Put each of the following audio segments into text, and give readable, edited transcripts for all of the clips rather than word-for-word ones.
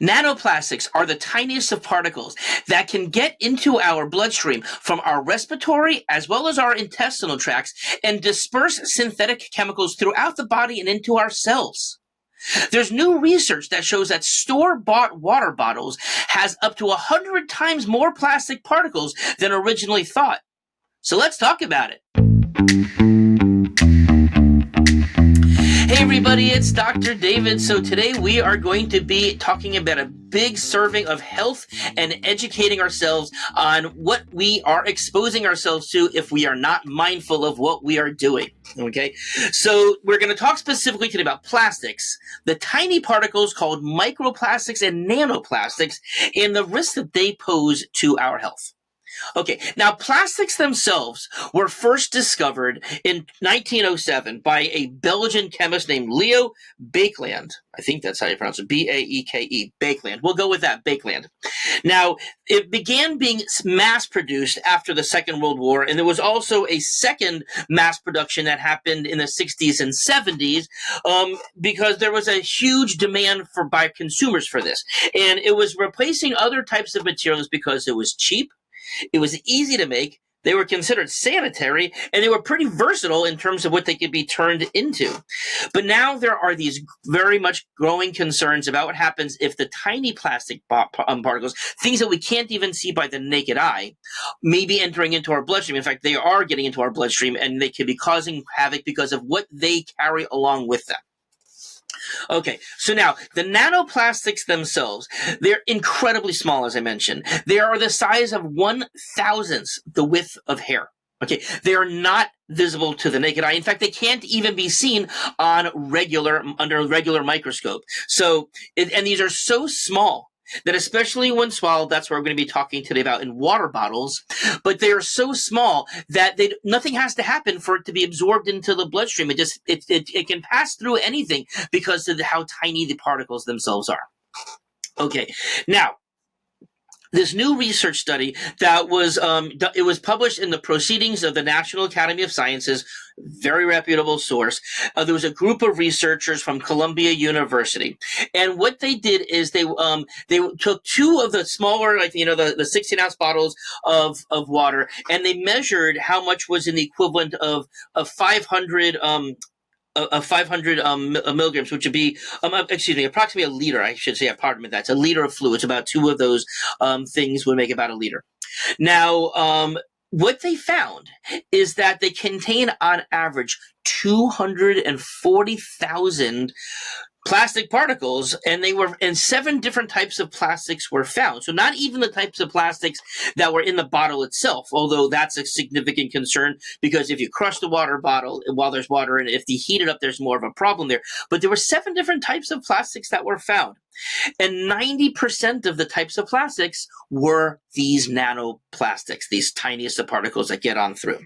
Nanoplastics are the tiniest of particles that can get into our bloodstream from our respiratory as well as our intestinal tracts and disperse synthetic chemicals throughout the body and into our cells. There's new research that shows that store-bought water bottles has up to 100 times more plastic particles than originally thought. So let's talk about it. Hey everybody, it's Dr. David. So today we are going to be talking about a big serving of health and educating ourselves on what we are exposing ourselves to if we are not mindful of what we are doing. Okay, so we're going to talk specifically today about plastics, the tiny particles called microplastics and nanoplastics, and the risks that they pose to our health. Okay, now plastics themselves were first discovered in 1907 by a Belgian chemist named Leo Baekeland. I think that's how you pronounce it, B-A-E-K-E, Baekeland. We'll go with that, Baekeland. Now, it began being mass-produced after the Second World War, and there was also a second mass production that happened in the 60s and 70s because there was a huge demand by consumers for this. And it was replacing other types of materials because it was cheap, it was easy to make, they were considered sanitary, and they were pretty versatile in terms of what they could be turned into. But now there are these very much growing concerns about what happens if the tiny plastic particles, things that we can't even see by the naked eye, may be entering into our bloodstream. In fact, they are getting into our bloodstream, and they can be causing havoc because of what they carry along with them. Okay, so now the nanoplastics themselves, they're incredibly small, as I mentioned. They are the size of 1/1000th the width of hair. Okay, they are not visible to the naked eye. In fact, they can't even be seen on under a regular microscope. So, and these are so small that especially when swallowed, that's what we're going to be talking today about in water bottles, but they are so small that nothing has to happen for it to be absorbed into the bloodstream. It can pass through anything because of how tiny the particles themselves are. Okay, now, this new research study that was it was published in the Proceedings of the National Academy of Sciences, very reputable source. There was a group of researchers from Columbia University, and what they did is they took two of the smaller, like the 16-ounce bottles of water, and they measured how much was in the equivalent of 500 milligrams, which would be, approximately a liter, I should say, pardon me, that's a liter of fluid. It's about two of those things would make about a liter. Now, what they found is that they contain, on average, 240,000 plastic particles, and 7 different types of plastics were found. So not even the types of plastics that were in the bottle itself, although that's a significant concern because if you crush the water bottle while there's water in it, if you heat it up, there's more of a problem there. But there were 7 different types of plastics that were found. And 90% of the types of plastics were these nanoplastics, these tiniest of particles that get on through.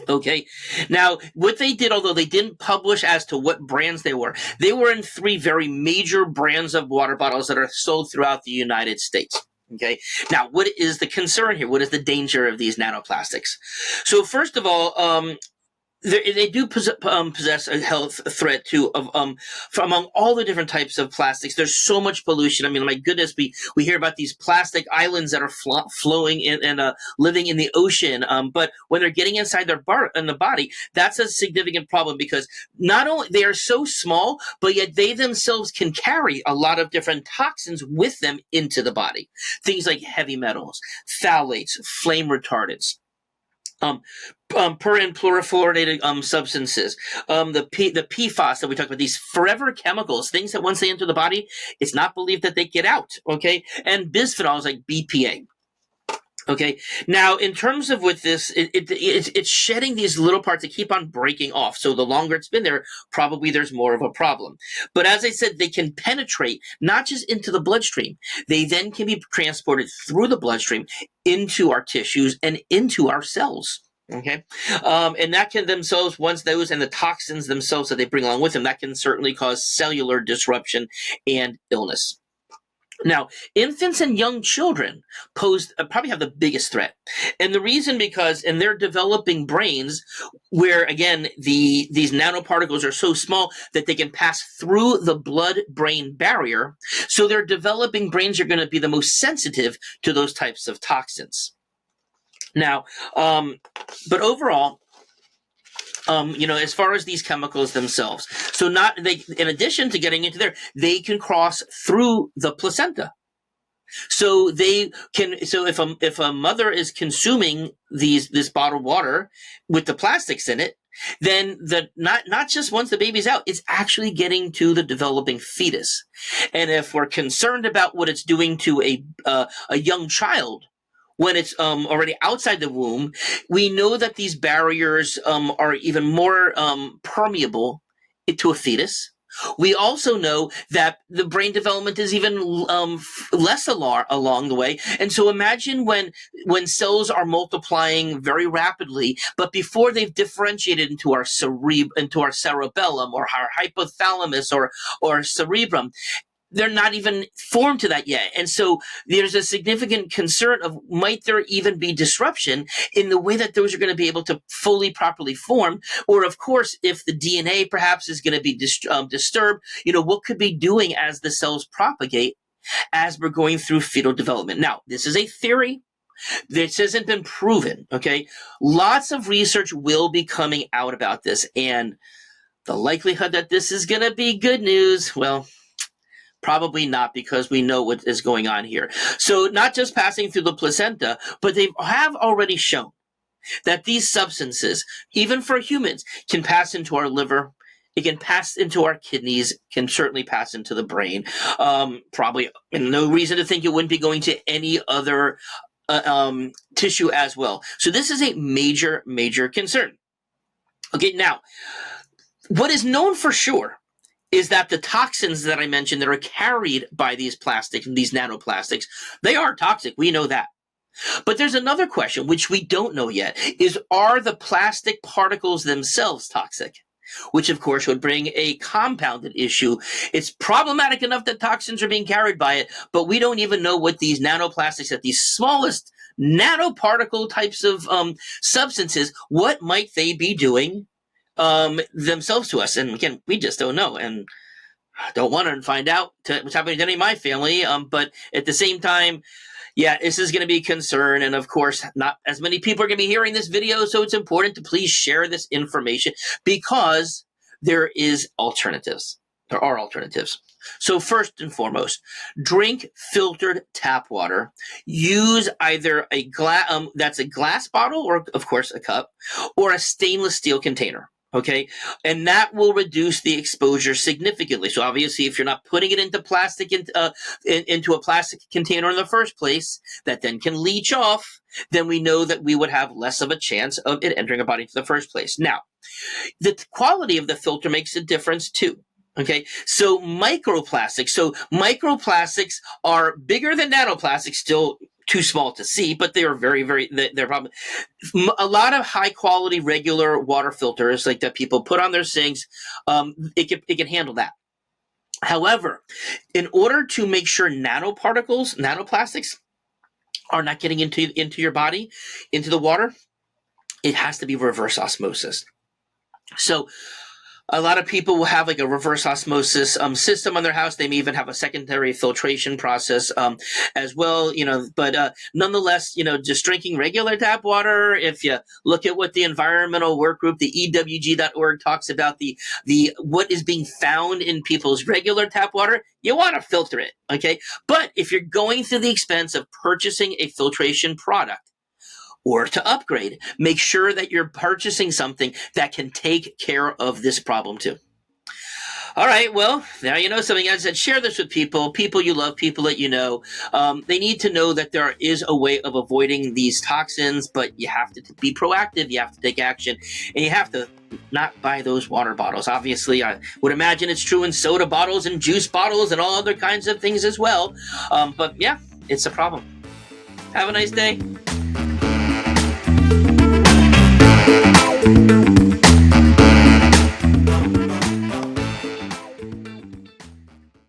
Okay, now what they did, although they didn't publish as to what brands they were in 3 very major brands of water bottles that are sold throughout the United States. Okay, now what is the concern here? What is the danger of these nanoplastics? So first of all, they do possess a health threat too. From among all the different types of plastics, there's so much pollution. I mean, my goodness, we hear about these plastic islands that are flowing in and living in the ocean. But when they're getting inside in the body, that's a significant problem because not only they are so small, but yet they themselves can carry a lot of different toxins with them into the body. Things like heavy metals, phthalates, flame retardants. Per and plurifluorinated substances, the PFAS that we talked about, these forever chemicals, things that once they enter the body, it's not believed that they get out, okay? And bisphenols like BPA. Okay, now in terms of with this, it's shedding these little parts that keep on breaking off. So the longer it's been there, probably there's more of a problem. But as I said, they can penetrate not just into the bloodstream. They then can be transported through the bloodstream into our tissues and into our cells. Okay, and that can themselves, once those and the toxins themselves that they bring along with them, that can certainly cause cellular disruption and illness. Now, infants and young children pose probably have the biggest threat, and the reason because in their developing brains, where again these nanoparticles are so small that they can pass through the blood-brain barrier, so their developing brains are going to be the most sensitive to those types of toxins. Now, but overall, as far as these chemicals themselves, so in addition to getting into there, they can cross through the placenta. So if a mother is consuming this bottled water with the plastics in it, then not just once the baby's out, it's actually getting to the developing fetus. And if we're concerned about what it's doing to a young child, when it's already outside the womb, we know that these barriers are even more permeable to a fetus. We also know that the brain development is even less along the way. And so imagine when cells are multiplying very rapidly, but before they've differentiated into our cerebellum or our hypothalamus or cerebrum, they're not even formed to that yet. And so there's a significant concern of might there even be disruption in the way that those are going to be able to properly form? Or of course, if the DNA perhaps is going to be disturbed, what could be doing as the cells propagate as we're going through fetal development? Now, this is a theory. This hasn't been proven, okay? Lots of research will be coming out about this, and the likelihood that this is going to be good news, well, probably not, because we know what is going on here. So not just passing through the placenta, but they have already shown that these substances, even for humans, can pass into our liver. It can pass into our kidneys, can certainly pass into the brain. Probably no reason to think it wouldn't be going to any other tissue as well. So this is a major, major concern. Okay, now, what is known for sure is that the toxins that I mentioned that are carried by these plastics, these nanoplastics, they are toxic. We know that. But there's another question, which we don't know yet, is are the plastic particles themselves toxic? Which, of course, would bring a compounded issue. It's problematic enough that toxins are being carried by it, but we don't even know what these nanoplastics, at these smallest nanoparticle types of substances, what might they be doing themselves to us. And again, we just don't know, and don't want to find out what's happening to any of my family. But at the same time, yeah, this is going to be a concern. And of course, not as many people are going to be hearing this video. So it's important to please share this information, because there is alternatives. There are alternatives. So first and foremost, drink filtered tap water. Use either a glass bottle, or of course a cup, or a stainless steel container. Okay, and that will reduce the exposure significantly. So obviously, if you're not putting it into plastic into a plastic container in the first place, that then can leach off, then we know that we would have less of a chance of it entering our body in the first place. Now, the quality of the filter makes a difference too. Okay, so microplastics. So microplastics are bigger than nanoplastics, still too small to see, but they are very, very, they're probably a lot of high quality regular water filters like that people put on their sinks. It can handle that. However, in order to make sure nanoplastics are not getting into your body, into the water, it has to be reverse osmosis. So a lot of people will have like a reverse osmosis system on their house. They may even have a secondary filtration process as well, but nonetheless, just drinking regular tap water. If you look at what the environmental work group, the EWG.org, talks about the what is being found in people's regular tap water, you want to filter it, okay? But if you're going through the expense of purchasing a filtration product, or to upgrade, make sure that you're purchasing something that can take care of this problem too. All right, well, now you know something. As I said, share this with people you love, people that you know. They need to know that there is a way of avoiding these toxins, but you have to be proactive, you have to take action, and you have to not buy those water bottles. Obviously, I would imagine it's true in soda bottles and juice bottles and all other kinds of things as well. But yeah, it's a problem. Have a nice day.